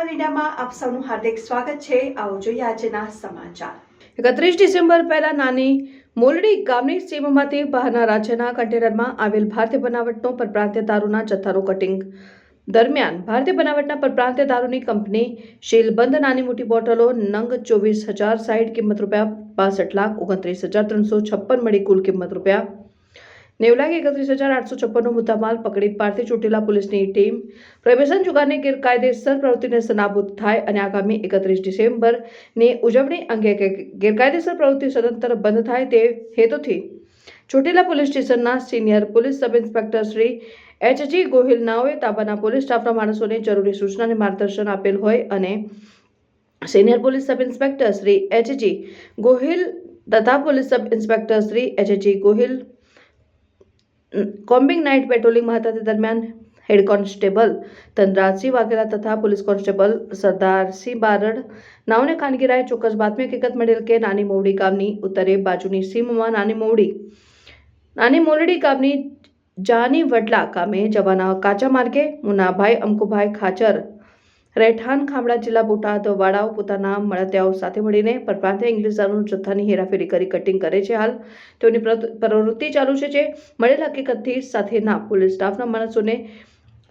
News 7 ઇન્ડિયામાં આપ સૌનું હાર્દિક સ્વાગત છે। આવો જોઈએ આજના સમાચાર। 31 ડિસેમ્બર પહેલા નાની મોલડી ગામની સીમમાંથી બહારના રાજ્યના કન્ટેનરમાં આવેલ ભારતીય બનાવટનો પરપ્રાંતીય દારૂના જથ્થાનું કટિંગ દરમિયાન ભારતીય બનાવટના પરપ્રાંતીય દારૂની કંપની શીલબંધ નાની મોટી બોટલો નંગ 24,060 કિંમત ₹65,29,356 મળી કુલ કિંમત ₹90,31,856નો મુદ્દામાલ પકડી પાડતી ચોટીલા પોલીસની ટીમ પ્રોહિબિશન જુગારની ગેરકાયદેસર પ્રવૃત્તિને નાબૂદ થાય અને આગામી 31 ડિસેમ્બરની ઉજવણી અંગે ગેરકાયદેસર પ્રવૃત્તિ સદંતર બંધ થાય તે હેતુથી ચોટીલા પોલીસ સ્ટેશનના senior police sub inspector Shri H G. Gohil નાઓએ તાબાના પોલીસ સ્ટાફના માણસોને જરૂરી સૂચના અને માર્ગદર્શન આપેલ હોય અને senior police sub inspector Shri H G. Gohil તથા police sub inspector Shri H G. Gohil combing night પેટ્રોલિંગમાં હતા તે દરમિયાન હેડ કોન્સ્ટેબલ ધનરાજસિંહ વાઘેલા તથા પોલીસ કોન્સ્ટેબલ સરદારસિંહ બારડ નાઓને ખાનગીરાએ ચોક્કસ બાતમી હકીકત મળેલ કે નાની મોવડી ગામની ઉત્તરે બાજુની સીમમાં નાની મોલડી ગામની જાની વડલા ગામે જવાના કાચા માર્ગે મુન્નાભાઈ અમકુભાઈ ખાચર રહેઠાણ ખામડા જિલ્લા બોટાદ વાળાઓ પોતાના મળતિયાઓ સાથે મળીને પરપ્રાંતીય ઇંગ્લિશ દારૂના જથ્થાની હેરાફેરી કરી કટિંગ કરે છે। હાલ તેઓની પ્રવૃત્તિ ચાલુ છે, જે મળેલ હકીકતથી સાથેના પોલીસ સ્ટાફના માણસોને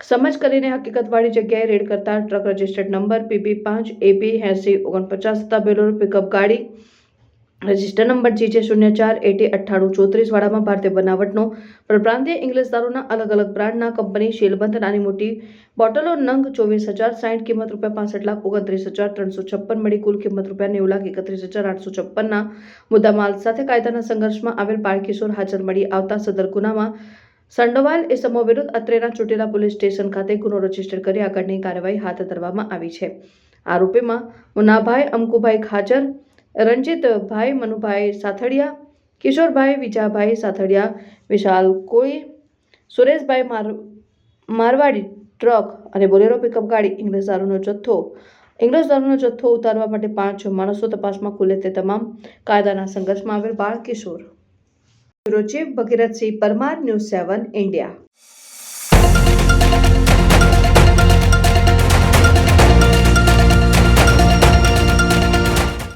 સમજ કરીને હકીકતવાળી જગ્યાએ રેડ કરતા ટ્રક રજિસ્ટર્ડ નંબર PB5AB8049 તથા બેલોરો પિકઅપ ગાડી રજિસ્ટર નંબર GJ04809834 વાળામાં ભારતીય બનાવટનો પરપ્રાંતીય ઇંગ્લિશ દારૂના અલગ અલગ બ્રાન્ડના કંપની શીલબંધ નાની મોટી બોટલો નંગ 24,060 કિંમત ₹65,29,356 મળી કુલ કિંમત ₹90,31,856ના મુદ્દામાલ સાથે કાયદાના સંઘર્ષમાં આવેલ બાળકિશોર હાજર મળી આવતા સદર ગુનામાં સંડોવાયેલ ઇસમો વિરુદ્ધ અત્રેના ચોટીલા પોલીસ સ્ટેશન ખાતે ગુનો રજીસ્ટર કરી આગળની કાર્યવાહી હાથ ધરવામાં આવી છે। આરોપીમાં મુન્નાભાઈ અમકુભાઈ ખાચર, રણજીતભાઈ મનુભાઈ સાથડિયા, કિશોરભાઈ વિજાભાઈ સાથડિયા, વિશાલ કોળી, સુરેશભાઈ મારવાડી ટ્રક અને બોલેરો પિકઅપ ગાડી ઇંગ્લિશ દારૂનો જથ્થો ઉતારવા માટે 5 માણસો તપાસમાં ખુલે તે તમામ કાયદાના સંઘર્ષમાં આવેલ બાળ કિશોર। Bureau chief Bhagirathsinh Parmar, news 7 India.